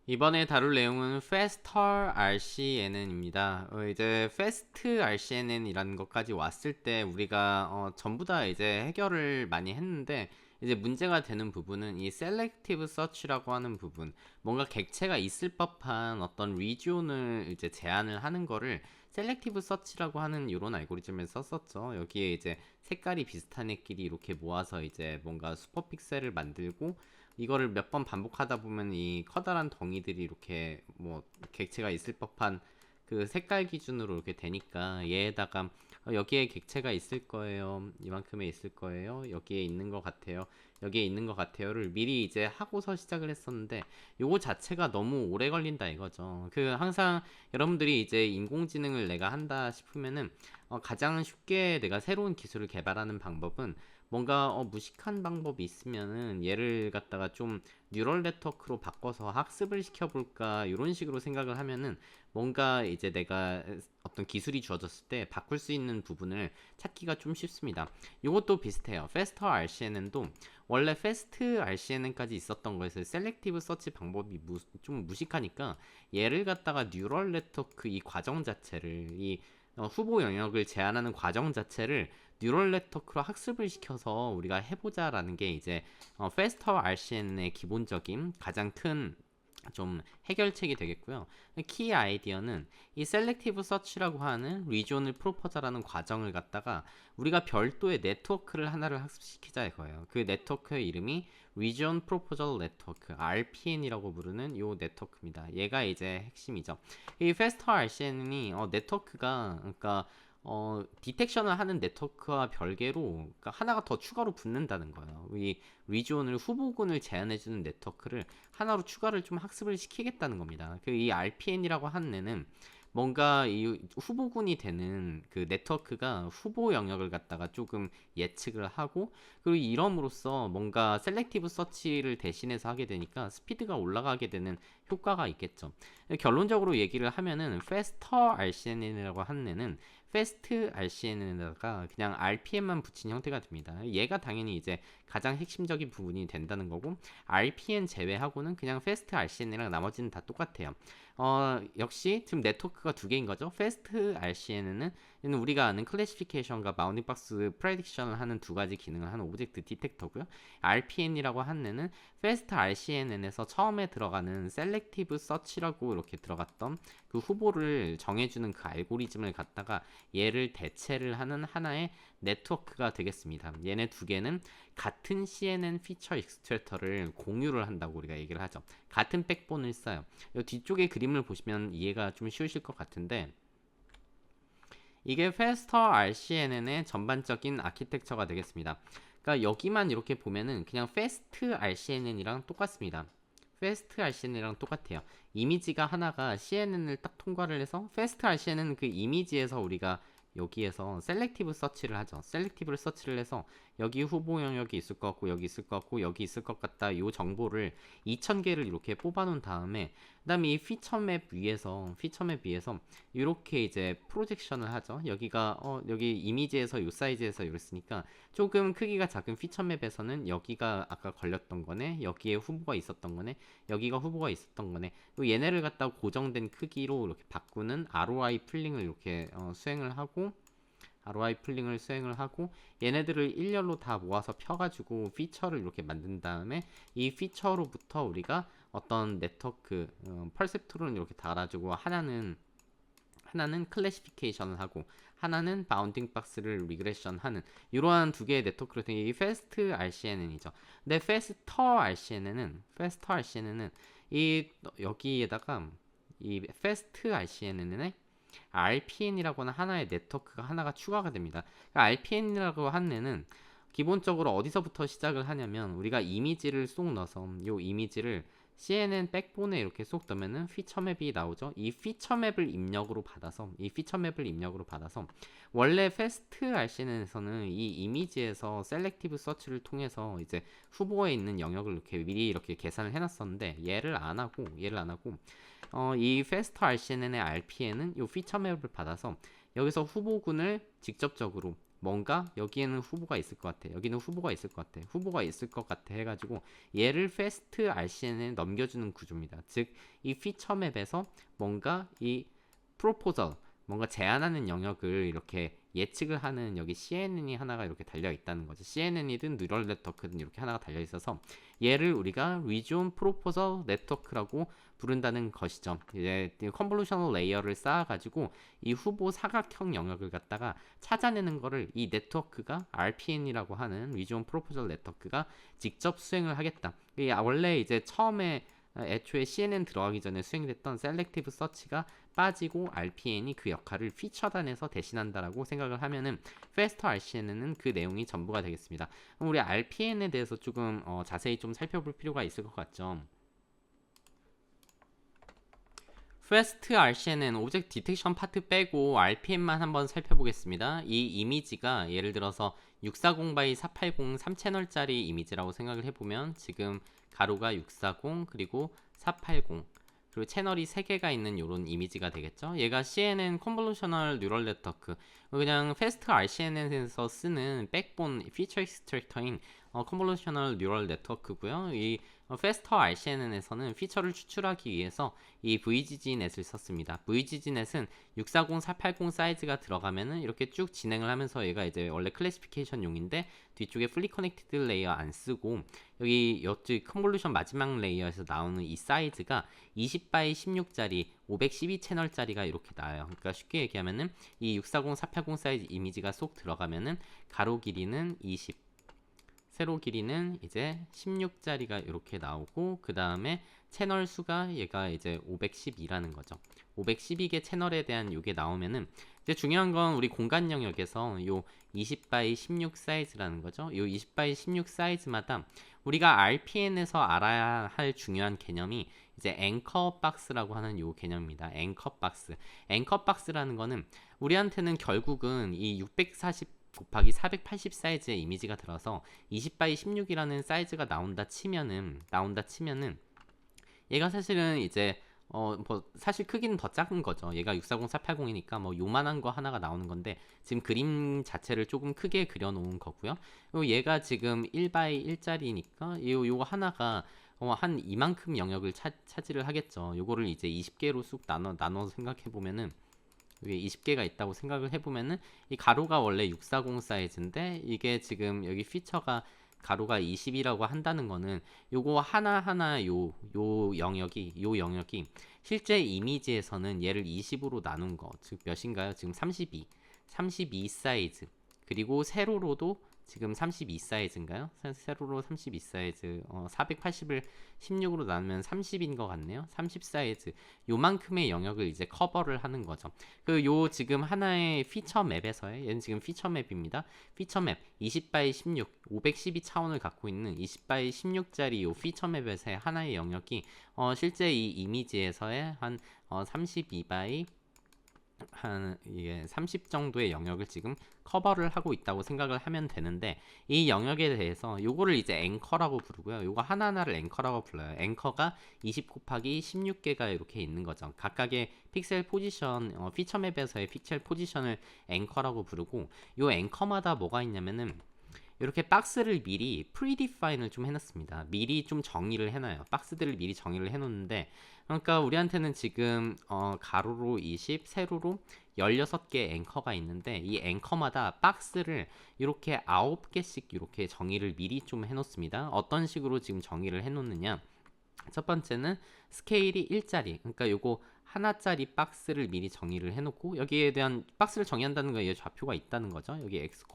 이번에 다룰 내용은 Faster RCNN입니다. 이제 Fast RCNN이라는 것까지 왔을 때 우리가 전부 다 이제 해결을 많이 했는데 이제 문제가 되는 부분은 이 Selective Search라고 하는 부분, 뭔가 객체가 있을 법한 어떤 리지온을 이제 제한을 하는 거를 Selective Search라고 하는 이런 알고리즘을 썼었죠. 여기에 이제 색깔이 비슷한 애끼리 이렇게 모아서 이제 뭔가 슈퍼 픽셀을 만들고 이거를 몇 번 반복하다 보면 이 커다란 덩이들이 이렇게 뭐 객체가 있을 법한 그 색깔 기준으로 이렇게 되니까 얘에다가 여기에 객체가 있을 거예요. 이만큼에 있을 거예요. 여기에 있는 것 같아요. 여기에 있는 것 같아요를 미리 이제 하고서 시작을 했었는데 요거 자체가 너무 오래 걸린다 이거죠. 그 항상 여러분들이 이제 인공지능을 내가 한다 싶으면은 가장 쉽게 내가 새로운 기술을 개발하는 방법은 뭔가 무식한 방법이 있으면은 얘를 갖다가 좀 뉴럴 네트워크로 바꿔서 학습을 시켜볼까 이런 식으로 생각을 하면은 뭔가 이제 내가 어떤 기술이 주어졌을 때 바꿀 수 있는 부분을 찾기가 좀 쉽습니다. 이것도 비슷해요. Faster RCNN도 원래 Fast RCNN까지 있었던 거에서 셀렉티브 서치 방법이 좀 무식하니까 얘를 갖다가 뉴럴 네트워크 이 과정 자체를 이 후보 영역을 제한하는 과정 자체를 뉴럴 네트워크로 학습을 시켜서 우리가 해보자라는 게 이제 Faster RCN의 기본적인 가장 큰 좀 해결책이 되겠고요. 키 아이디어는 이 셀렉티브 서치라고 하는 리지온을 프로포저라는 과정을 갖다가 우리가 별도의 네트워크를 하나를 학습시키자 이거예요. 그 네트워크의 이름이 Region Proposal Network (RPN이라고 부르는 요 네트워크입니다. 얘가 이제 핵심이죠. 이 Faster RCN이 네트워크가 그러니까 디텍션을 하는 네트워크와 별개로 그러니까 하나가 더 추가로 붙는다는 거예요. 이 리지온을 후보군을 제한해주는 네트워크를 하나로 추가를 좀 학습을 시키겠다는 겁니다. 그 이 RPN이라고 하는 애는 뭔가 이 후보군이 되는 그 네트워크가 후보 영역을 갖다가 조금 예측을 하고 그리고 이럼으로써 뭔가 셀렉티브 서치를 대신해서 하게 되니까 스피드가 올라가게 되는 효과가 있겠죠. 결론적으로 얘기를 하면은 Faster RCN이라고 하는 애는 Fast RCN에다가 그냥 RPM만 붙인 형태가 됩니다. 얘가 당연히 이제 가장 핵심적인 부분이 된다는 거고 RPN 제외하고는 그냥 Fast RCN이랑 나머지는 다 똑같아요. 역시 지금 네트워크가 두 개인 거죠. Fast RCN은 우리가 아는 클래시피케이션과 바운딩 박스 프레딕션을 하는 두 가지 기능을 하는 오브젝트 디텍터고요. RPN이라고 하는 애는 Fast RCNN에서 처음에 들어가는 셀렉티브 서치라고 이렇게 들어갔던 그 후보를 정해주는 그 알고리즘을 갖다가 얘를 대체를 하는 하나의 네트워크가 되겠습니다. 얘네 두 개는 같은 CNN 피처 익스트랙터를 공유를 한다고 우리가 얘기를 하죠. 같은 백본을 써요. 이 뒤쪽에 그림을 보시면 이해가 좀 쉬우실 것 같은데 이게 Faster RCNN의 전반적인 아키텍처가 되겠습니다. 그러니까 여기만 이렇게 보면은 그냥 Fast RCNN이랑 똑같습니다. Fast RCNN이랑 똑같아요. 이미지가 하나가 CNN을 딱 통과를 해서 Fast RCNN은 그 이미지에서 우리가 여기에서 셀렉티브 서치를 하죠. 셀렉티브를 서치를 해서 여기 후보 영역이 있을 것 같고 여기 있을 것 같고 여기 있을 것 같다. 이 정보를 2000개를 이렇게 뽑아 놓은 다음에 그다음에 이 피처맵 위에서 이렇게 이제 프로젝션을 하죠. 여기가 여기 이미지에서 이 사이즈에서 이랬으니까 조금 크기가 작은 피처맵에서는 여기가 아까 걸렸던 거네. 여기에 후보가 있었던 거네. 여기가 후보가 있었던 거네. 또 얘네를 갖다 고정된 크기로 이렇게 바꾸는 ROI 풀링을 이렇게 수행을 하고 얘네들을 일렬로 다 모아서 펴가지고 피처를 이렇게 만든 다음에 이 피처로부터 우리가 어떤 네트워크 퍼셉트론을 이렇게 달아주고 하나는 클래시피케이션을 하고 하나는 바운딩 박스를 리그레션 하는 이러한 두 개의 네트워크를 통해 이 Fast RCNN이죠. 근데 Fast RCNN은 이 여기에다가 이 Fast RCNN에 RPN이라고 하는 하나의 네트워크가 하나가 추가가 됩니다. 그러니까 RPN이라고 하는 애는 기본적으로 어디서부터 시작을 하냐면 우리가 이미지를 쏙 넣어서 이 이미지를 CNN 백본에 이렇게 쏙 넣으면은 피처맵이 나오죠. 이 피처맵을 입력으로 받아서 원래 패스트 RCN에서는 이 이미지에서 셀렉티브 서치를 통해서 이제 후보에 있는 영역을 이렇게 미리 이렇게 계산을 해놨었는데 얘를 안 하고 이 패스트 RCN의 RPN은 이 피처맵을 받아서 여기서 후보군을 직접적으로 뭔가 여기에는 후보가 있을 것 같아. 여기는 후보가 있을 것 같아. 후보가 있을 것 같아 해가지고 얘를 fast RCN에 넘겨주는 구조입니다. 즉 이 피처 맵에서 뭔가 이 프로포절 뭔가 제안하는 영역을 이렇게 예측을 하는 여기 CNN이 하나가 이렇게 달려 있다는 거죠. CNN이든 뉴럴 네트워크든 이렇게 하나가 달려 있어서 얘를 우리가 Region Proposal Network라고 부른다는 것이죠. 이제 컨볼루셔널 레이어를 쌓아가지고 이 후보 사각형 영역을 갖다가 찾아내는 거를 이 네트워크가 RPN이라고 하는 Region Proposal Network가 직접 수행을 하겠다. 원래 이제 처음에 애초에 CNN 들어가기 전에 수행됐던 셀렉티브 서치가 빠지고 RPN이 그 역할을 피처단에서 대신한다라고 생각을 하면은 Faster RCN은 그 내용이 전부가 되겠습니다. 그럼 우리 RPN에 대해서 조금 자세히 좀 살펴볼 필요가 있을 것 같죠. Fast RCN은 오브젝트 디텍션 파트 빼고 RPN만 한번 살펴보겠습니다. 이 이미지가 예를 들어서 640 by 480 3채널짜리 이미지라고 생각을 해보면 지금 가로가 640 그리고 480 그리고 채널이 3개가 있는 이런 이미지가 되겠죠. 얘가 CNN Convolutional Neural Network 그냥 Fast RCN에서 쓰는 백본 피처 익스트랙터인 Convolutional Neural Network고요. 이 Faster RCNN에서는 피처를 추출하기 위해서 이 VGGNet을 썼습니다. VGGNet은 640, 480 사이즈가 들어가면은 이렇게 쭉 진행을 하면서 얘가 이제 원래 클래시피케이션용인데 뒤쪽에 플리 커넥티드 레이어 안 쓰고 여기 옆쪽 컨볼루션 마지막 레이어에서 나오는 이 사이즈가 20 by 16짜리 512 채널짜리가 이렇게 나와요. 그러니까 쉽게 얘기하면은 이 640, 480 사이즈 이미지가 쏙 들어가면은 가로 길이는 20 세로 길이는 이제 16짜리가 이렇게 나오고 그 다음에 채널 수가 얘가 이제 512라는 거죠. 512개 채널에 대한 이게 나오면은 이제 중요한 건 우리 공간 영역에서 요 20 by 16 사이즈라는 거죠. 요 20 by 16 사이즈마다 우리가 RPN에서 알아야 할 중요한 개념이 이제 앵커 박스라고 하는 요 개념입니다. 앵커 박스. 앵커 박스라는 거는 우리한테는 결국은 이 640 곱하기 480 사이즈의 이미지가 들어서 20 by 16이라는 사이즈가 나온다 치면은 얘가 사실은 이제 뭐 사실 크기는 더 작은 거죠. 얘가 640, 480이니까 뭐 요만한 거 하나가 나오는 건데 지금 그림 자체를 조금 크게 그려 놓은 거고요. 그리고 얘가 지금 1 by 1짜리니까 요거 하나가 한 이만큼 영역을 차지를 하겠죠. 요거를 이제 20개로 쑥 나눠서 생각해 보면은 여기 20개가 있다고 생각을 해보면은 이 가로가 원래 640 사이즈인데 이게 지금 여기 피처가 가로가 20이라고 한다는 거는 요거 하나하나 요 영역이 실제 이미지에서는 얘를 20으로 나눈 거 즉 몇인가요? 지금 32 사이즈 그리고 세로로도 지금 32 사이즈인가요? 세로로 32 사이즈 480을 16으로 나누면 30인 것 같네요. 30 사이즈 요만큼의 영역을 이제 커버를 하는 거죠. 그 요 지금 하나의 피처 맵에서의 얘는 지금 피처 맵입니다. 피처 맵 20 by 16 512 차원을 갖고 있는 20 by 16짜리 요 피처 맵에서의 하나의 영역이 실제 이 이미지에서의 한 32 by 한 이게 30 정도의 영역을 지금 커버를 하고 있다고 생각을 하면 되는데 이 영역에 대해서 요거를 이제 앵커라고 부르고요. 요거 하나하나를 앵커라고 불러요. 앵커가 20 곱하기 16개가 이렇게 있는 거죠. 각각의 픽셀 포지션 피처 맵에서의 픽셀 포지션을 앵커라고 부르고 요 앵커마다 뭐가 있냐면은 이렇게 박스를 미리 프리디파인을 좀 해놨습니다. 미리 좀 정의를 해놔요. 박스들을 미리 정의를 해놓는데 그러니까 우리한테는 지금 가로로 20, 세로로 16개 앵커가 있는데 이 앵커마다 박스를 이렇게 9개씩 이렇게 정의를 미리 좀 해놓습니다. 어떤 식으로 지금 정의를 해놓느냐 첫 번째는 스케일이 1짜리 그러니까 요거 하나짜리 박스를 미리 정의를 해놓고 여기에 대한 박스를 정의한다는 거에 좌표가 있다는 거죠. 여기 x,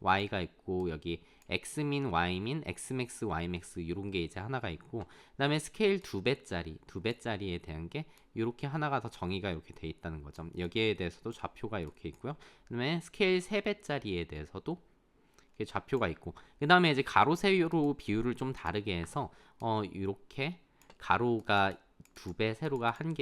y가 있고 여기 xmin, ymin, xmax, ymax 이런 게 이제 하나가 있고 그 다음에 스케일 2배짜리에 대한 게 이렇게 하나가 더 정의가 이렇게 돼 있다는 거죠. 여기에 대해서도 좌표가 이렇게 있고요. 그 다음에 스케일 3배짜리에 대해서도 좌표가 있고 그 다음에 이제 가로 세로 비율을 좀 다르게 해서 이렇게 가로가 2배, 세로가 한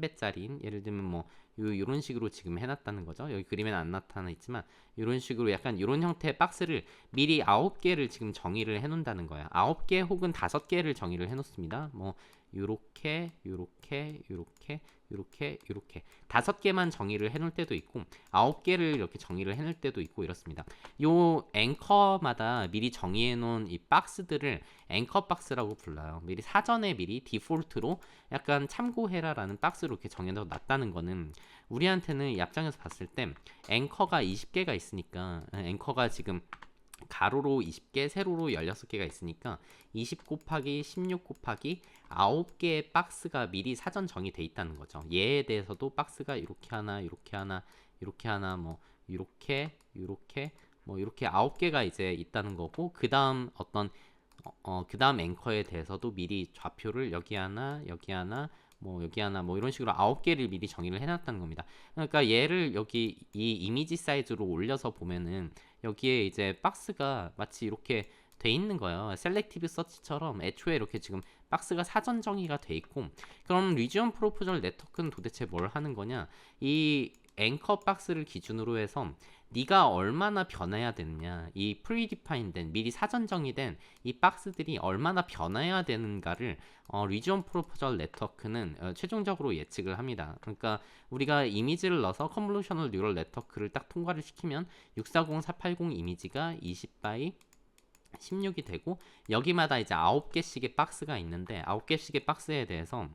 배짜리인 예를 들면 뭐 요런 식으로 지금 해놨다는 거죠. 여기 그림에는 안 나타나 있지만 이런 식으로 약간 이런 형태의 박스를 미리 9개를 지금 정의를 해놓는다는 거야. 9개 혹은 5개를 정의를 해놓습니다. 뭐 요렇게 요렇게 요렇게 요렇게 요렇게 5개만 정의를 해놓을 때도 있고 9개를 이렇게 정의를 해놓을 때도 있고 이렇습니다. 요 앵커마다 미리 정의해 놓은 이 박스들을 앵커 박스라고 불러요. 미리 사전에 미리 디폴트로 약간 참고해라라는 박스로 이렇게 정해서 놨다는 거는 우리한테는 이 앞장에서 봤을 때 앵커가 20개가 있으니까 앵커가 지금 가로로 20개, 세로로 16개가 있으니까 20 곱하기 16 곱하기 9개의 박스가 미리 사전 정의돼 있다는 거죠. 얘에 대해서도 박스가 이렇게 하나, 이렇게 하나, 이렇게 하나, 뭐 이렇게, 이렇게, 뭐 이렇게 9개가 이제 있다는 거고 그 다음 어떤 그 다음 앵커에 대해서도 미리 좌표를 여기 하나, 여기 하나, 뭐 여기 하나 뭐 이런 식으로 9개를 미리 정의를 해놨다는 겁니다. 그러니까 얘를 여기 이 이미지 사이즈로 올려서 보면은 여기에 이제 박스가 마치 이렇게 돼 있는 거예요. 셀렉티브 서치처럼 애초에 이렇게 지금 박스가 사전 정의가 돼 있고 그럼 리지온 프로포절 네트워크는 도대체 뭘 하는 거냐? 이 앵커 박스를 기준으로 해서 네가 얼마나 변해야 되느냐, 이 프리디파인된 미리 사전 정의된 이 박스들이 얼마나 변해야 되는가를 리지온 프로포절 네트워크는 최종적으로 예측을 합니다. 그러니까 우리가 이미지를 넣어서 컨볼루셔널 뉴럴 네트워크를 딱 통과를 시키면 6480 이미지가 20바이 16이 되고 여기마다 이제 9개씩의 박스가 있는데 9개씩의 박스에 대해서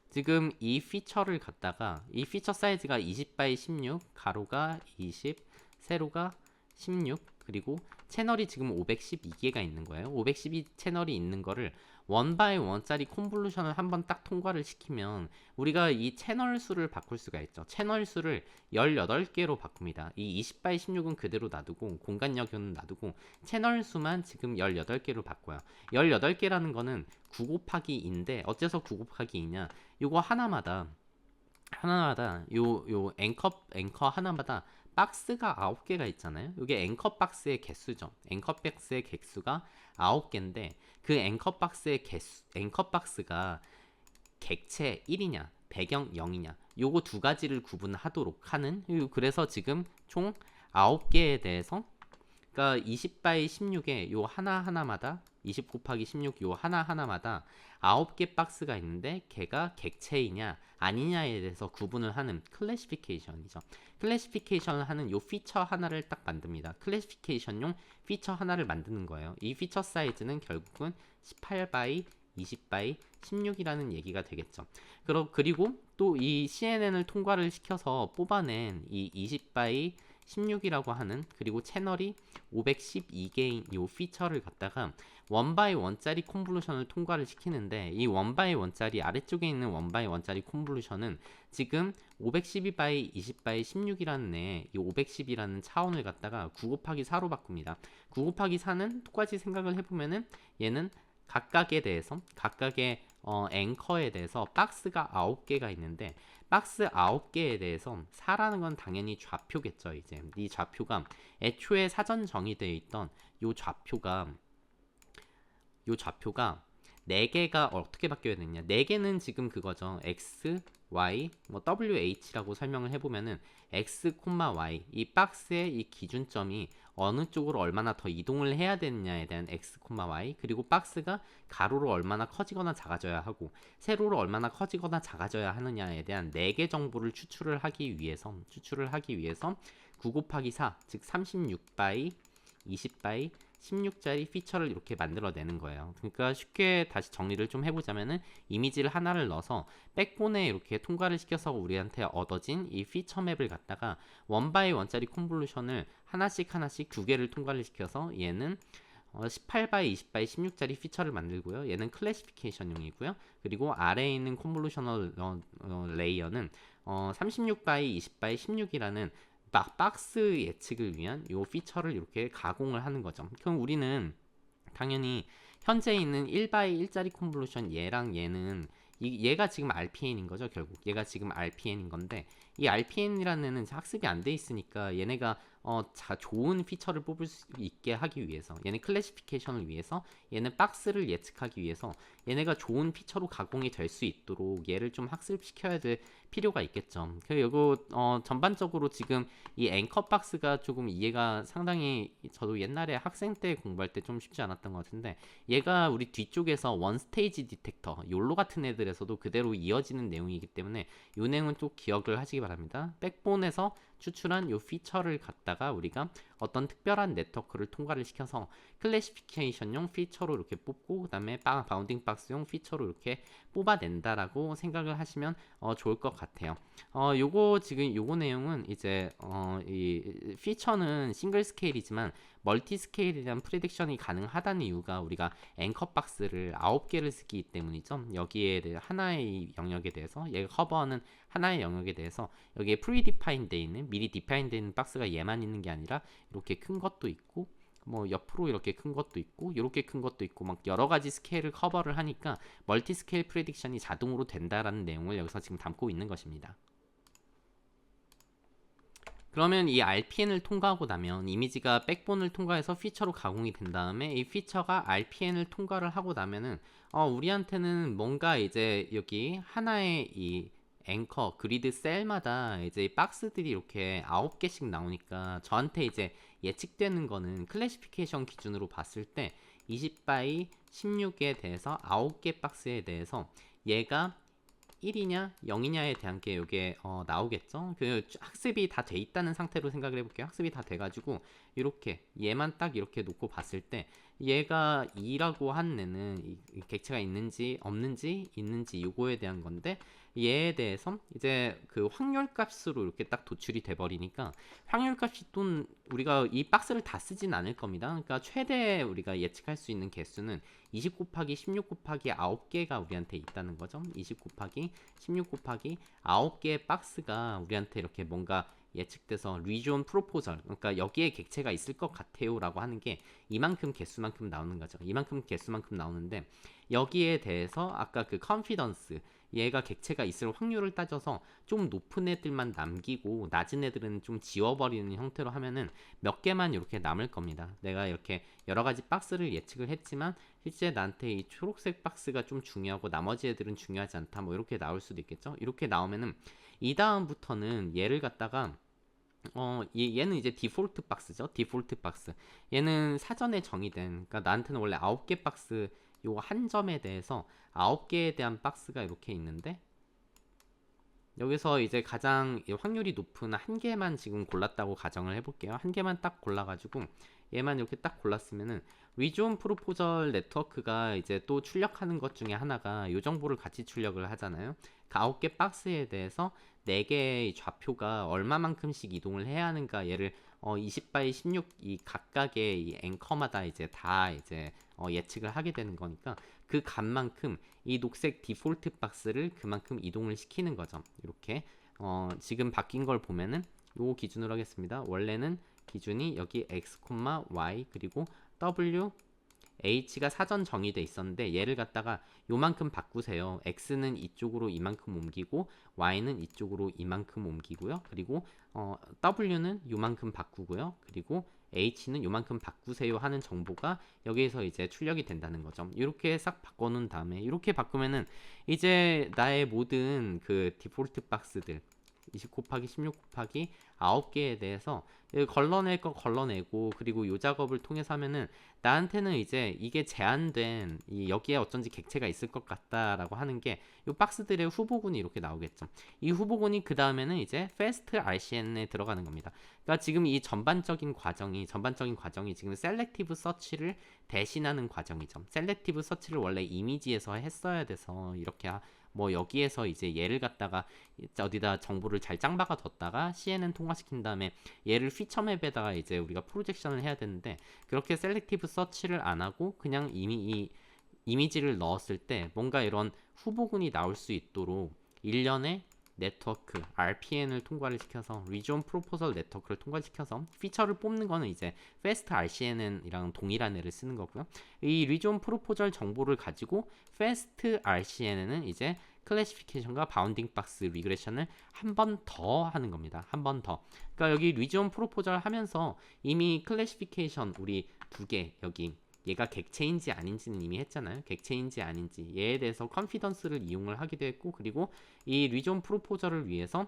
지금 이 피처를 갖다가 이 피처 사이즈가 20바이 16 가로가 20 세로가 16 그리고 채널이 지금 512개가 있는 거예요. 512 채널이 있는 거를 원 바이 원짜리 콘볼루션을 한번 딱 통과를 시키면 우리가 이 채널 수를 바꿀 수가 있죠. 채널 수를 18개로 바꿉니다. 이 20바이 16은 그대로 놔두고 공간역은 놔두고 채널 수만 지금 18개로 바꿔요. 18개라는 거는 9 곱하기 2인데 어째서 9 곱하기 2냐? 요거 하나마다 요 앵커 하나마다 박스가 9개가 있잖아요. 이게 앵커 박스의 개수죠. 앵커 박스의 개수가 9개인데 그 앵커 박스의 개수, 앵커 박스가 객체 1이냐, 배경 0이냐. 요거 두 가지를 구분하도록 하는 그래서 지금 총 9개에 대해서 그러니까 20바이 16에 요 하나하나마다 20 곱하기 16 요 하나하나마다 9개 박스가 있는데 걔가 객체이냐 아니냐에 대해서 구분을 하는 클래시피케이션이죠. 클래시피케이션을 하는 요 피처 하나를 딱 만듭니다. 클래시피케이션용 피처 하나를 만드는 거예요. 이 피처 사이즈는 결국은 18바이 20바이 16이라는 얘기가 되겠죠. 그리고 또 이 CNN을 통과를 시켜서 뽑아낸 이 20바이 16이라고 하는 그리고 채널이 512개인 요 피처를 갖다가 원바이 원짜리 콘볼루션을 통과를 시키는데 이 원바이 원짜리 아래쪽에 있는 원바이 원짜리 콘볼루션은 지금 512바이 20바이 16이라는 이 510이라는 차원을 갖다가 9 곱하기 4로 바꿉니다. 9 곱하기 4는 똑같이 생각을 해보면은 얘는 각각에 대해서 각각의 앵커에 대해서 박스가 9개가 있는데 박스 9개에 대해서 4라는 건 당연히 좌표겠죠. 이제 이 좌표가 애초에 사전 정의되어 있던 요 좌표가 4개가 어떻게 바뀌어야 되냐? 4개는 지금 그거죠. x, y, 뭐 wh라고 설명을 해보면은 x, y 이 박스의 이 기준점이 어느 쪽으로 얼마나 더 이동을 해야 되느냐에 대한 x, y 그리고 박스가 가로로 얼마나 커지거나 작아져야 하고 세로로 얼마나 커지거나 작아져야 하느냐에 대한 4개 정보를 추출을 하기 위해서 9 곱하기 4, 즉 36바이 20바이 16짜리 피처를 이렇게 만들어내는 거예요. 그러니까 쉽게 다시 정리를 좀 해보자면은 이미지를 하나를 넣어서 백본에 이렇게 통과를 시켜서 우리한테 얻어진 이 피처 맵을 갖다가 원바이 원짜리 콘볼루션을 하나씩 2개를 통과를 시켜서 얘는 18바이 20바이 16짜리 피처를 만들고요. 얘는 클래시피케이션용이고요. 그리고 아래에 있는 콘볼루셔널 레이어는 36바이 20바이 16이라는 박스 예측을 위한 요 피처를 이렇게 가공을 하는 거죠. 그럼 우리는 당연히 현재 있는 1바이 1짜리 콘볼루션 얘랑 얘는 얘가 지금 RPN인 거죠. 결국 얘가 지금 RPN인 건데 이 RPN이라는 애는 학습이 안 돼 있으니까 얘네가 좋은 피처를 뽑을 수 있게 하기 위해서, 얘는 클래시피케이션을 위해서, 얘는 박스를 예측하기 위해서 얘네가 좋은 피처로 가공이 될 수 있도록 얘를 좀 학습시켜야 될 필요가 있겠죠. 그리고 전반적으로 지금 이 앵커 박스가 조금 이해가 상당히, 저도 옛날에 학생 때 공부할 때 좀 쉽지 않았던 것 같은데, 얘가 우리 뒤쪽에서 원 스테이지 디텍터 욜로 같은 애들에서도 그대로 이어지는 내용이기 때문에 이 내용은 또 기억을 하시기 바랍니다. 백본에서 추출한 이 피처를 갖다가 우리가 어떤 특별한 네트워크를 통과를 시켜서 클래시피케이션용 피처로 이렇게 뽑고, 그 다음에 바운딩 박스용 피처로 이렇게 뽑아낸다라고 생각을 하시면 좋을 것 같아요. 요거 지금 요거 내용은 이제 이 피처는 싱글 스케일이지만 멀티 스케일에 대한 프레딕션이 가능하다는 이유가 우리가 앵커 박스를 9개를 쓰기 때문이죠. 여기에 대해 하나의 영역에 대해서, 얘가 커버하는 하나의 영역에 대해서 여기에 프리디파인 돼 있는, 미리 디파인 돼 있는 박스가 얘만 있는 게 아니라 이렇게 큰 것도 있고, 뭐 옆으로 이렇게 큰 것도 있고, 이렇게 큰 것도 있고, 막 여러 가지 스케일을 커버를 하니까 멀티 스케일 프레딕션이 자동으로 된다라는 내용을 여기서 지금 담고 있는 것입니다. 그러면 이 RPN을 통과하고 나면 이미지가 백본을 통과해서 피처로 가공이 된 다음에 이 피처가 RPN을 통과를 하고 나면은 우리한테는 뭔가 이제 여기 하나의 이 앵커 그리드 셀마다 이제 박스들이 이렇게 9개씩 나오니까 저한테 이제 예측되는 거는 클래시피케이션 기준으로 봤을 때 20바이 16에 대해서 9개 박스에 대해서 얘가 1이냐 0이냐에 대한 게 이게 나오겠죠. 그 학습이 다 돼 있다는 상태로 생각을 해볼게요. 학습이 다 돼가지고 이렇게 얘만 딱 이렇게 놓고 봤을 때 얘가 2라고 한 애는 이 객체가 있는지 없는지 있는지 요거에 대한 건데, 얘에 대해서 이제 그 확률 값으로 이렇게 딱 도출이 돼 버리니까 확률 값이 또 우리가 이 박스를 다 쓰진 않을 겁니다. 그러니까 최대 우리가 예측할 수 있는 개수는 20 곱하기 16 곱하기 9개가 우리한테 있다는 거죠. 20 곱하기 16 곱하기 9개의 박스가 우리한테 이렇게 뭔가 예측돼서 리존 프로포절, 그러니까 여기에 객체가 있을 것 같아요 라고 하는 게 이만큼 개수만큼 나오는 거죠. 이만큼 개수만큼 나오는데, 여기에 대해서 아까 그 컨피던스, 얘가 객체가 있을 확률을 따져서 좀 높은 애들만 남기고 낮은 애들은 좀 지워버리는 형태로 하면은 몇 개만 이렇게 남을 겁니다. 내가 이렇게 여러 가지 박스를 예측을 했지만 실제 나한테 이 초록색 박스가 좀 중요하고 나머지 애들은 중요하지 않다, 뭐 이렇게 나올 수도 있겠죠. 이렇게 나오면은 이 다음부터는 얘를 갖다가 얘는 이제 디폴트 박스죠. 디폴트 박스. 얘는 사전에 정의된, 그러니까 나한테는 원래 9개 박스, 요 한 점에 대해서 9개에 대한 박스가 이렇게 있는데, 여기서 이제 가장 확률이 높은 한 개만 지금 골랐다고 가정을 해볼게요. 한 개만 딱 골라가지고 얘만 이렇게 딱 골랐으면은 리존 프로포절 네트워크가 이제 또 출력하는 것 중에 하나가 이 정보를 같이 출력을 하잖아요. 그 9개 박스에 대해서 4개의 좌표가 얼마만큼씩 이동을 해야 하는가, 얘를 20바이 16 이 각각의 이 앵커마다 이제 다 이제 예측을 하게 되는 거니까 그 값만큼 이 녹색 디폴트 박스를 그만큼 이동을 시키는 거죠. 이렇게 지금 바뀐 걸 보면은 요 기준으로 하겠습니다. 원래는 기준이 여기 x, y 그리고 w, h가 사전 정의돼 있었는데 얘를 갖다가 요만큼 바꾸세요. x는 이쪽으로 이만큼 옮기고 y는 이쪽으로 이만큼 옮기고요. 그리고 w는 요만큼 바꾸고요. 그리고 h는 요만큼 바꾸세요 하는 정보가 여기에서 이제 출력이 된다는 거죠. 이렇게 싹 바꿔놓은 다음에 이렇게 바꾸면은 이제 나의 모든 그 디폴트 박스들 20 곱하기 16 곱하기 9개에 대해서 걸러낼 거 걸러내고, 그리고 요 작업을 통해서 하면은 나한테는 이제 이게 제한된 여기에 어쩐지 객체가 있을 것 같다라고 하는 게 요 박스들의 후보군이 이렇게 나오겠죠. 이 후보군이 그 다음에는 이제 fast RCN에 들어가는 겁니다. 그러니까 지금 이 전반적인 과정이 지금 셀렉티브 서치를 대신하는 과정이죠. 셀렉티브 서치를 원래 이미지에서 했어야 돼서 이렇게 뭐 여기에서 이제 얘를 갖다가 어디다 정보를 잘 짱박아 뒀다가 CNN 통과시킨 다음에 얘를 피처맵에다가 이제 우리가 프로젝션을 해야 되는데, 그렇게 셀렉티브 서치를 안 하고 그냥 이미 이 이미지를 넣었을 때 뭔가 이런 후보군이 나올 수 있도록 일련의 네트워크 RPN을 통과를 시켜서 리존 프로포설 네트워크를 통과시켜서 피처를 뽑는 거는 이제 fast RCN이랑 동일한 애를 쓰는 거고요. 이 리존 프로포절 정보를 가지고 fast RCN은 이제 클래시피케이션과 바운딩 박스 리그레션을 한 번 더 하는 겁니다. 한 번 더. 그러니까 여기 리지온 프로포절 하면서 이미 클래시피케이션 우리 두 개 여기 얘가 객체인지 아닌지는 이미 했잖아요. 객체인지 아닌지 얘에 대해서 컨피던스를 이용을 하기도 했고, 그리고 이 리존 프로포저를 위해서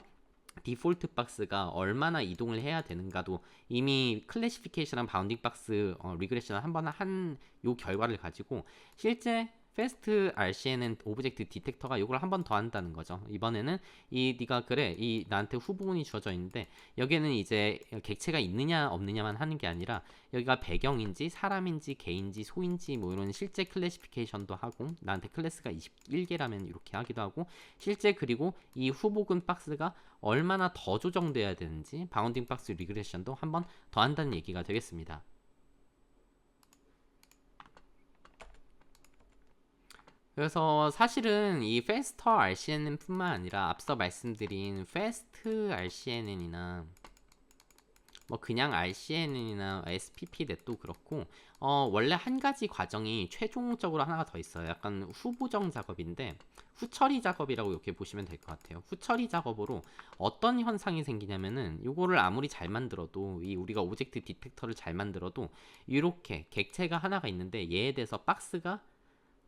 디폴트 박스가 얼마나 이동을 해야 되는가도 이미 클래시피케이션한 바운딩 박스 리그레션을 한번 한 요 결과를 가지고 실제 패스트 RCNN 오브젝트 디텍터가 이걸 한 번 더 한다는 거죠. 이번에는 이 네가 그래 이 나한테 후보군이 주어져 있는데 여기에는 이제 객체가 있느냐 없느냐만 하는 게 아니라 여기가 배경인지 사람인지 개인지 소인지 뭐 이런 실제 클래시피케이션도 하고, 나한테 클래스가 21개라면 이렇게 하기도 하고, 실제 그리고 이 후보군 박스가 얼마나 더 조정돼야 되는지 바운딩 박스 리그레션도 한 번 더 한다는 얘기가 되겠습니다. 그래서 사실은 이 Faster RCNN 뿐만 아니라 앞서 말씀드린 Fast RCNN이나 뭐 그냥 RCNN이나 SPP넷도 그렇고 원래 한 가지 과정이 최종적으로 하나가 더 있어요. 약간 후보정 작업인데 후처리 작업이라고 이렇게 보시면 될 것 같아요. 후처리 작업으로 어떤 현상이 생기냐면은 요거를 아무리 잘 만들어도 이 우리가 오브젝트 디텍터를 잘 만들어도 이렇게 객체가 하나가 있는데 얘에 대해서 박스가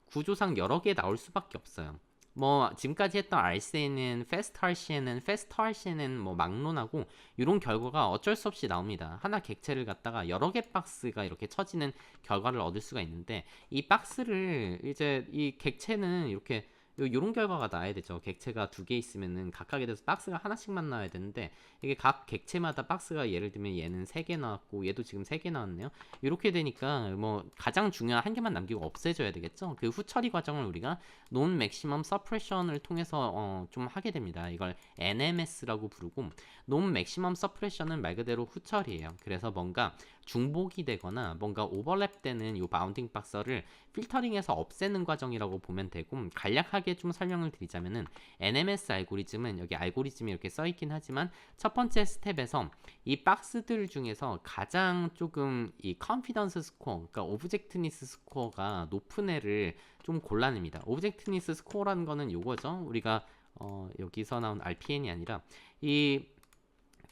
구조상 여러 개 나올 수밖에 없어요. 뭐 지금까지 했던 RCNN, Fast RCNN, Fast RCNN 뭐 막론하고 이런 결과가 어쩔 수 없이 나옵니다. 하나 객체를 갖다가 여러 개 박스가 이렇게 처지는 결과를 얻을 수가 있는데, 이 박스를 이제 이 객체는 이렇게 요런 결과가 나야 되죠. 객체가 두 개 있으면은 각각에 대해서 박스가 하나씩만 나와야 되는데 이게 각 객체마다 박스가 예를 들면 얘는 3개 나왔고 얘도 지금 3개 나왔네요. 이렇게 되니까 뭐 가장 중요한 한 개만 남기고 없애줘야 되겠죠. 그 후처리 과정을 우리가 Non Maximum Suppression을 통해서 좀 하게 됩니다. 이걸 NMS라고 부르고, Non Maximum Suppression은 말 그대로 후처리예요. 그래서 뭔가 중복이 되거나 뭔가 오버랩되는 이 바운딩 박스를 필터링해서 없애는 과정이라고 보면 되고, 간략하게 좀 설명을 드리자면은 NMS 알고리즘은 여기 알고리즘이 이렇게 써있긴 하지만 첫 번째 스텝에서 이 박스들 중에서 가장 조금 이 컨피던스 스코어, 그러니까 오브젝트니스 스코어가 높은 애를 좀 골라냅니다. 오브젝트니스 스코어라는 거는 요거죠. 우리가 여기서 나온 RPN이 아니라 이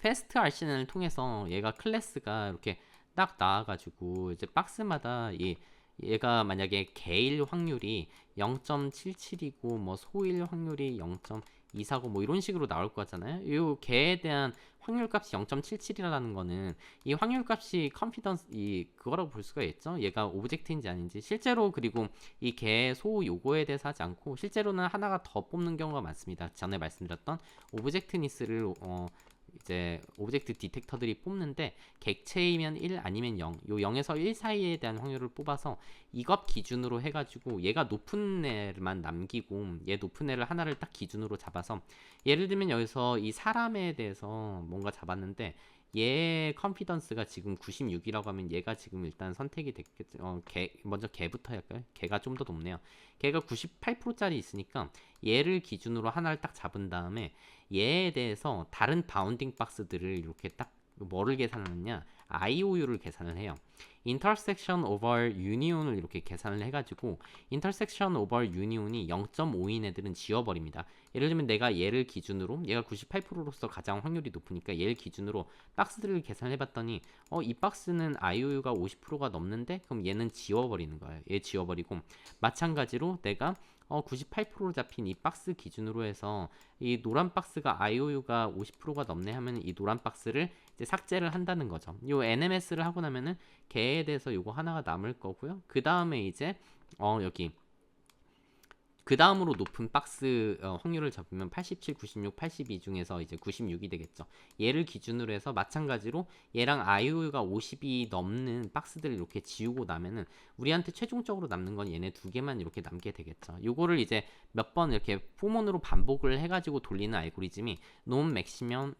패스트 RCN을 통해서 얘가 클래스가 이렇게 딱 나와가지고 이제 박스마다 얘가 만약에 개일 확률이 0.77이고 뭐 소일 확률이 0.24고 뭐 이런 식으로 나올 거잖아요. 이 개에 대한 확률값이 0.77이라는 거는 이 확률값이 컨피던스 그거라고 볼 수가 있죠. 얘가 오브젝트인지 아닌지 실제로. 그리고 이 개 소 요거에 대해서 하지 않고 실제로는 하나가 더 뽑는 경우가 많습니다. 전에 말씀드렸던 오브젝트니스를 이제 오브젝트 디텍터들이 뽑는데 객체이면 1 아니면 0, 요 0에서 1 사이에 대한 확률을 뽑아서 이것 기준으로 해가지고 얘가 높은 애만 남기고 얘 높은 애를 하나를 딱 기준으로 잡아서, 예를 들면 여기서 이 사람에 대해서 뭔가 잡았는데 얘 컨피던스가 지금 96이라고 하면 얘가 지금 일단 선택이 됐겠죠. 먼저 개부터 할까요? 개가 좀 더 높네요. 개가 98%짜리 있으니까 얘를 기준으로 하나를 딱 잡은 다음에 얘에 대해서 다른 바운딩 박스들을 이렇게 딱 뭐를 계산하느냐, IOU를 계산을 해요. intersection over union을 이렇게 계산을 해가지고 intersection over union이 0.5인 애들은 지워버립니다. 예를 들면 내가 얘를 기준으로, 얘가 98%로서 가장 확률이 높으니까 얘를 기준으로 박스들을 계산해봤더니 이 박스는 IOU가 50%가 넘는데 그럼 얘는 지워버리는 거예요. 얘 지워버리고, 마찬가지로 내가 98%로 잡힌 이 박스 기준으로 해서 이 노란 박스가 IOU가 50%가 넘네 하면 이 노란 박스를 이제 삭제를 한다는 거죠. 요 NMS를 하고 나면은 걔에 대해서 요거 하나가 남을 거고요. 그 다음에 이제 여기 그 다음으로 높은 박스 확률을 잡으면 87, 96, 82 중에서 이제 96이 되겠죠. 얘를 기준으로 해서 마찬가지로 얘랑 IOU가 50이 넘는 박스들을 이렇게 지우고 나면은 우리한테 최종적으로 남는 건 얘네 두 개만 이렇게 남게 되겠죠. 요거를 이제 몇 번 이렇게 포몬으로 반복을 해가지고 돌리는 알고리즘이 Non Maximum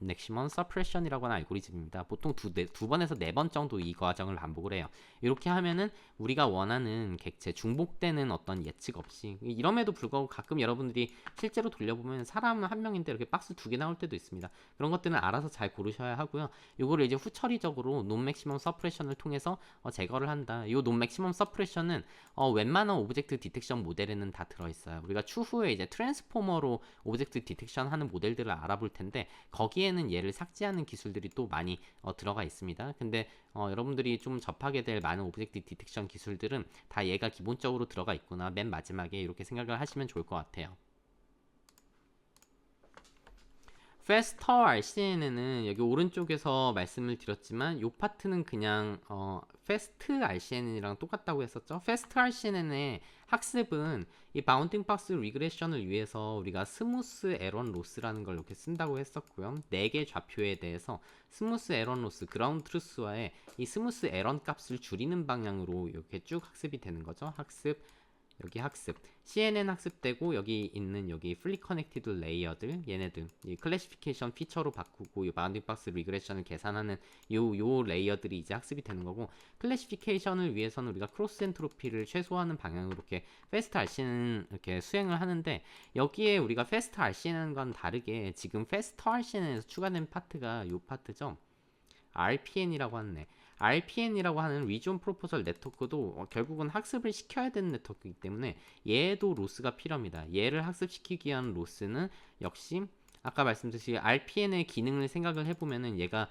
Suppression이라고 하는 알고리즘입니다. 보통 두 번에서 네 번 정도 이 과정을 반복을 해요. 이렇게 하면은 우리가 원하는 객체 중복되는 어떤 예측 없이, 이럼에도 불구하고 가끔 여러분들이 실제로 돌려보면 사람 한 명인데 이렇게 박스 2개 나올 때도 있습니다. 그런 것들은 알아서 잘 고르셔야 하고요. 요거를 이제 후처리적으로 논 맥시멈 서프레션을 통해서 제거를 한다. 요 논 맥시멈 서프레션은 웬만한 오브젝트 디텍션 모델에는 다 들어있어요. 우리가 추후에 이제 트랜스포머로 오브젝트 디텍션 하는 모델들을 알아볼 텐데 거기에는 얘를 삭제하는 기술들이 또 많이 들어가 있습니다. 근데 여러분들이 좀 접하게 될 많은 오브젝트 디텍션 기술들은 다 얘가 기본적으로 들어가 있구나. 맨 마지막에 이렇게 생각을 하시면 좋을 것 같아요. Faster RCNN은 여기 오른쪽에서 말씀을 드렸지만 이 파트는 그냥 Fast RCNN이랑 똑같다고 했었죠. Fast RCNN의 학습은 이 바운딩 박스 리그레션을 위해서 우리가 스무스 에런 로스라는 걸 이렇게 쓴다고 했었고요. 4개 좌표에 대해서 스무스 에런 로스, 그라운드 트루스와의 이 스무스 에런 값을 줄이는 방향으로 이렇게 쭉 학습이 되는 거죠. 학습, 여기 학습, CNN 학습되고 여기 있는 여기 fully connected 레이어들, 얘네들 이 클래시피케이션 피처로 바꾸고 이 바운딩 박스 리그레션을 계산하는 요 레이어들이 이제 학습이 되는 거고, 클래시피케이션을 위해서는 우리가 크로스 엔트로피를 최소화하는 방향으로 이렇게 패스트 RCN은 이렇게 수행을 하는데, 여기에 우리가 패스트 RCN과는 다르게 지금 패스트 RCN에서 추가된 파트가 요 파트죠. RPN이라고 하네. RPN이라고 하는 리전 프로포설 네트워크도 결국은 학습을 시켜야 되는 네트워크이기 때문에 얘도 로스가 필요합니다. 얘를 학습시키기 위한 로스는 역시 아까 말씀드린 RPN의 기능을 생각을 해보면은 얘가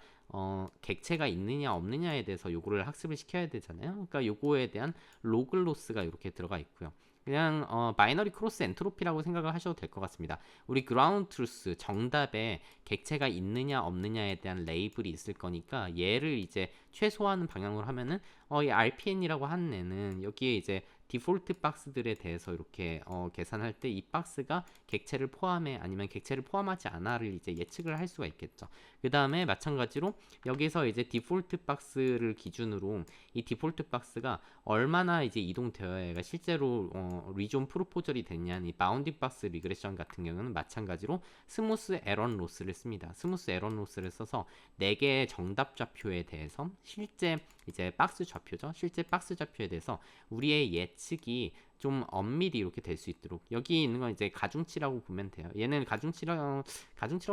객체가 있느냐 없느냐에 대해서 요거를 학습을 시켜야 되잖아요. 그러니까 요거에 대한 로그 로스가 이렇게 들어가 있고요. 그냥 바이너리 크로스 엔트로피라고 생각을 하셔도 될 것 같습니다. 우리 그라운드 트루스 정답에 객체가 있느냐 없느냐에 대한 레이블이 있을 거니까 얘를 이제 최소화하는 방향으로 하면은 이 RPN이라고 하는 애는 여기에 이제 디폴트 박스들에 대해서 이렇게 계산할 때 이 박스가 객체를 포함해 아니면 객체를 포함하지 않아를 이제 예측을 할 수가 있겠죠. 그 다음에 마찬가지로 여기서 이제 디폴트 박스를 기준으로 이 디폴트 박스가 얼마나 이제 이동되어야 얘가 실제로 리존 프로포절이 됐냐는 이 바운딩 박스 리그레션 같은 경우는 마찬가지로 스무스 에런 로스를 씁니다. 스무스 에런 로스를 써서 4개의 정답 좌표에 대해서 실제 이제 박스 좌표죠. 실제 박스 좌표에 대해서 우리의 예측이 좀 엄밀히 이렇게 될 수 있도록, 여기 있는 건 이제 가중치라고 보면 돼요. 얘는 가중치라고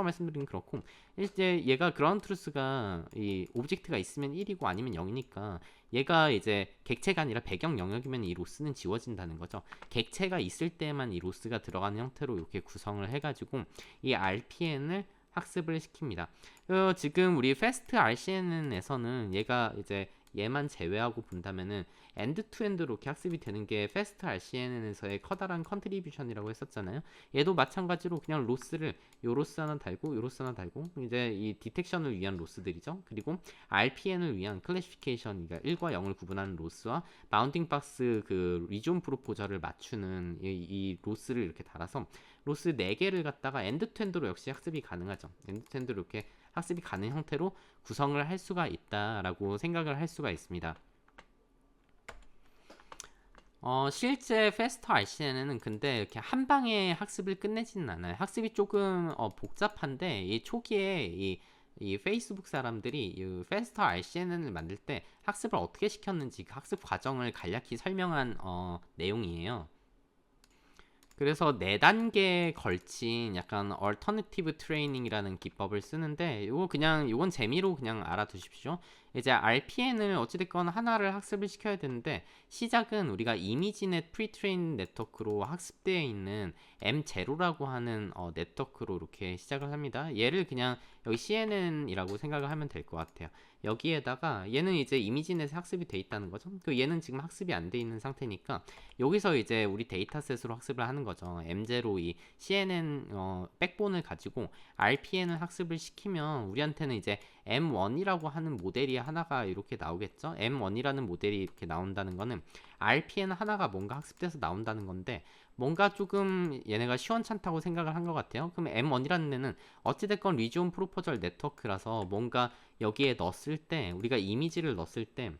말씀드리긴 그렇고, 이제 얘가 그라운드 트루스가 이 오브젝트가 있으면 1이고 아니면 0이니까 얘가 이제 객체가 아니라 배경 영역이면 이 로스는 지워진다는 거죠. 객체가 있을 때만 이 로스가 들어가는 형태로 이렇게 구성을 해가지고 이 RPN을 학습을 시킵니다. 지금 우리 패스트 RCN에서는 얘가 이제 얘만 제외하고 본다면은 엔드 투 엔드로 이렇게 학습이 되는 게 패스트 RCN에서의 커다란 컨트리뷰션이라고 했었잖아요. 얘도 마찬가지로 그냥 로스를 요 로스 하나 달고 요 로스 하나 달고 이제 이 디텍션을 위한 로스들이죠. 그리고 RPN을 위한 클래시피케이션, 그러니까 1과 0을 구분하는 로스와 바운딩 박스 그 리존 프로포저를 맞추는 이 로스를 이렇게 달아서 로스 4개를 갖다가 엔드 투 엔드로 역시 학습이 가능하죠. 엔드 투 엔드로 이렇게 학습이 가는 형태로 구성을 할 수가 있다라고 생각을 할 수가 있습니다. 실제 패스터 RCN은 근데 이렇게 한 방에 학습을 끝내지는 않아요. 학습이 조금 복잡한데 이 초기에 이 페이스북 사람들이 이 패스터 RCN을 만들 때 학습을 어떻게 시켰는지 그 학습 과정을 간략히 설명한 내용이에요. 그래서 4단계에 걸친 약간 얼터너티브 트레이닝이라는 기법을 쓰는데 요건 재미로 그냥 알아두십시오. 이제 RPN을 어찌됐건 하나를 학습을 시켜야 되는데 시작은 우리가 이미지넷 프리트레인 네트워크로 학습되어 있는 M0라고 하는 네트워크로 이렇게 시작을 합니다. 얘를 그냥 여기 CNN이라고 생각을 하면 될 것 같아요. 여기에다가 얘는 이제 이미지넷에 학습이 돼 있다는 거죠. 얘는 지금 학습이 안 돼 있는 상태니까 여기서 이제 우리 데이터셋으로 학습을 하는 거죠. M0 이 CNN 백본을 가지고 RPN을 학습을 시키면 우리한테는 이제 M1이라고 하는 모델이 하나가 이렇게 나오겠죠. M1이라는 모델이 이렇게 나온다는 거는 RPN 하나가 뭔가 학습돼서 나온다는 건데 뭔가 조금 얘네가 시원찮다고 생각을 한 것 같아요. 그럼 M1이라는 애는 어찌됐건 리지온 프로포절 네트워크라서 뭔가 여기에 넣었을 때 우리가 이미지를 넣었을 때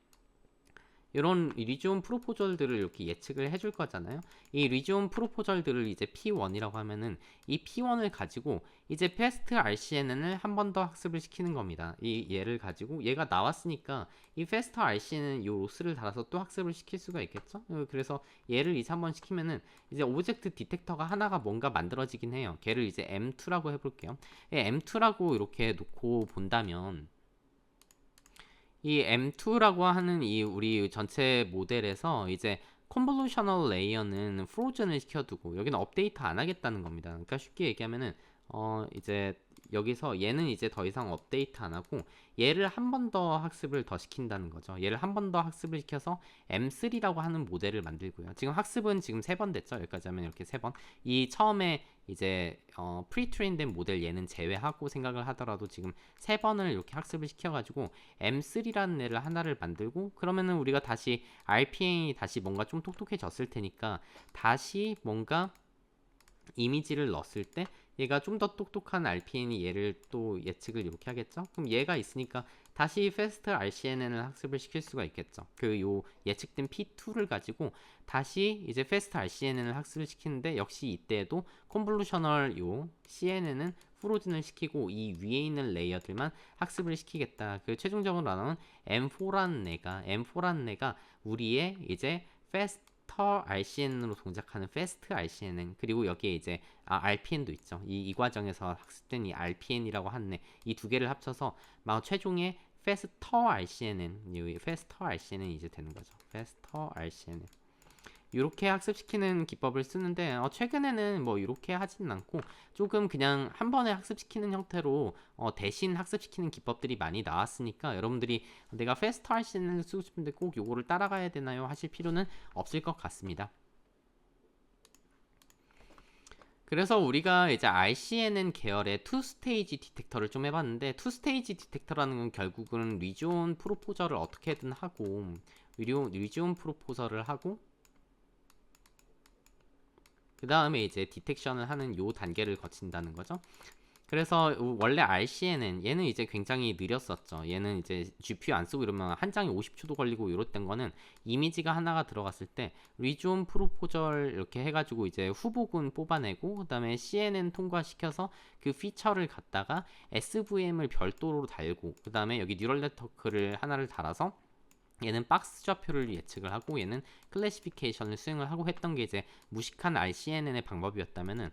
이런 리지온 프로포절들을 이렇게 예측을 해줄 거잖아요. 이 리지온 프로포절들을 이제 P1이라고 하면은 이 P1을 가지고 이제 패스트 RCNN을 한 번 더 학습을 시키는 겁니다. 이 얘를 가지고 얘가 나왔으니까 이 패스트 RCNN 이 로스를 달아서 또 학습을 시킬 수가 있겠죠. 그래서 얘를 이제 한 번 시키면은 이제 오브젝트 디텍터가 하나가 뭔가 만들어지긴 해요. 걔를 이제 M2라고 해볼게요. M2라고 이렇게 놓고 본다면 이 M2라고 하는 이 우리 전체 모델에서 이제 컨볼루셔널 레이어는 프로즌을 시켜두고 여기는 업데이트 안 하겠다는 겁니다. 그러니까 쉽게 얘기하면은 이제 여기서 얘는 이제 더 이상 업데이트 안 하고 얘를 한 번 더 학습을 더 시킨다는 거죠. 얘를 한 번 더 학습을 시켜서 M3라고 하는 모델을 만들고요. 지금 학습은 지금 3번 됐죠. 여기까지 하면 이렇게 3번. 이 처음에 이제 프리트레인된 모델 얘는 제외하고 생각을 하더라도 지금 3번을 이렇게 학습을 시켜가지고 M3라는 애를 하나를 만들고 그러면은 우리가 다시 RPN이 다시 뭔가 좀 똑똑해졌을 테니까 다시 뭔가 이미지를 넣었을 때 얘가 좀 더 똑똑한 RPN이 얘를 또 예측을 이렇게 하겠죠. 그럼 얘가 있으니까 다시 Fast RCNN을 학습을 시킬 수가 있겠죠. 그 요 예측된 P2를 가지고 다시 이제 Fast RCNN을 학습을 시키는데 역시 이때에도 컨볼루셔널 요 CNN은 프로즌을 시키고 이 위에 있는 레이어들만 학습을 시키겠다. 그 최종적으로 나오는 M4라는 애가 우리의 이제 Faster RCN으로 동작하는 Fast RCNN 그리고 여기에 이제 RPN도 있죠. 이 과정에서 학습된 이 RPN이라고 하는 이 두 개를 합쳐서 막 최종의 Faster RCNN, 이 Faster RCNN이 이제 되는 거죠. Faster RCNN. 이렇게 학습시키는 기법을 쓰는데 최근에는 뭐 이렇게 하지는 않고 조금 그냥 한 번에 학습시키는 형태로 대신 학습시키는 기법들이 많이 나왔으니까 여러분들이 내가 Fast RCNN을 쓰고 싶은데 꼭 요거를 따라가야 되나요? 하실 필요는 없을 것 같습니다. 그래서 우리가 이제 RCNN 계열의 투 스테이지 디텍터를 좀 해봤는데 투 스테이지 디텍터라는 건 결국은 리지온 프로포저를 어떻게든 하고 리지온 프로포저를 하고 그 다음에 이제 디텍션을 하는 요 단계를 거친다는 거죠. 그래서 원래 RCNN 얘는 이제 굉장히 느렸었죠. 얘는 이제 GPU 안 쓰고 이러면 한 장에 50초도 걸리고 이랬던 거는 이미지가 하나가 들어갔을 때 리존 프로포절 이렇게 해가지고 이제 후보군 뽑아내고 그다음에 CNN 통과시켜서 그 피처를 갖다가 SVM을 별도로 달고 그다음에 여기 뉴럴 네트워크를 하나를 달아서 얘는 박스 좌표를 예측을 하고 얘는 클래시피케이션을 수행을 하고 했던 게 이제 무식한 RCNN의 방법이었다면은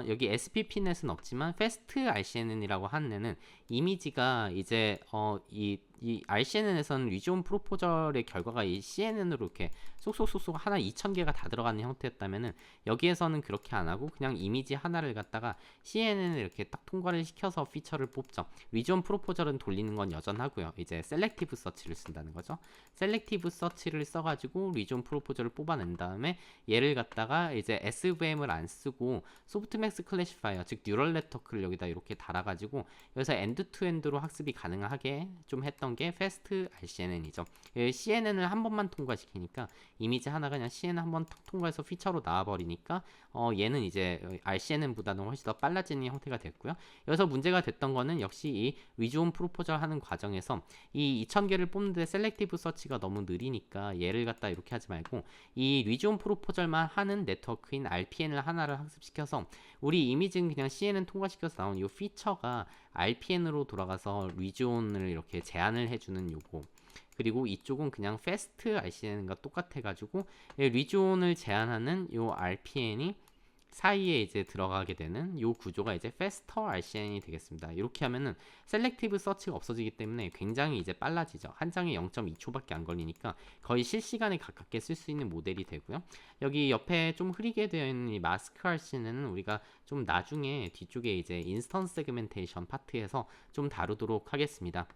여기 SPP넷은 없지만 패스트 RCNN이라고 하는 애는 이미지가 이제 이 RCNN에서는 리지온 프로포절의 결과가 이 CNN으로 이렇게 쏙쏙쏙쏙 하나 2000개가 다 들어가는 형태였다면은 여기에서는 그렇게 안 하고 그냥 이미지 하나를 갖다가 CNN을 이렇게 딱 통과를 시켜서 피처를 뽑죠. 리지온 프로포절은 돌리는 건 여전하고요. 이제 셀렉티브 서치를 쓴다는 거죠. 셀렉티브 서치를 써가지고 리존 프로포저를 뽑아낸 다음에 얘를 갖다가 이제 SVM을 안 쓰고 소프트맥스 클래시파이어 즉 뉴럴 네트워크를 여기다 이렇게 달아가지고 여기서 엔드 투 엔드로 학습이 가능하게 좀 했던 게 패스트 RCNN이죠. CNN을 한 번만 통과시키니까 이미지 하나가 그냥 CNN 한 번 탁 통과해서 피처로 나와버리니까 얘는 이제 RCNN보다는 훨씬 더 빨라지는 형태가 됐고요. 여기서 문제가 됐던 거는 역시 이 리존 프로포절 하는 과정에서 이 2000개를 뽑는데 셀렉티브 서치가 너무 느리니까 얘를 갖다 이렇게 하지 말고 이 리존 프로포절만 하는 네트워크인 RPN을 하나를 학습시켜서 우리 이미지는 그냥 CNN 통과시켜서 나온 이 피처가 RPN으로 돌아가서 리존을 이렇게 제한을 해주는 요거 그리고 이쪽은 그냥 패스트 RCN과 똑같아가지고 리존을 제한하는 요 RPN이 사이에 이제 들어가게 되는 요 구조가 이제 Faster RCN이 되겠습니다. 이렇게 하면은 셀렉티브 서치가 없어지기 때문에 굉장히 이제 빨라지죠. 한 장에 0.2초밖에 안 걸리니까 거의 실시간에 가깝게 쓸 수 있는 모델이 되고요. 여기 옆에 좀 흐리게 되어 있는 이 마스크 RCN은 우리가 좀 나중에 뒤쪽에 이제 인스턴스 세그멘테이션 파트에서 좀 다루도록 하겠습니다.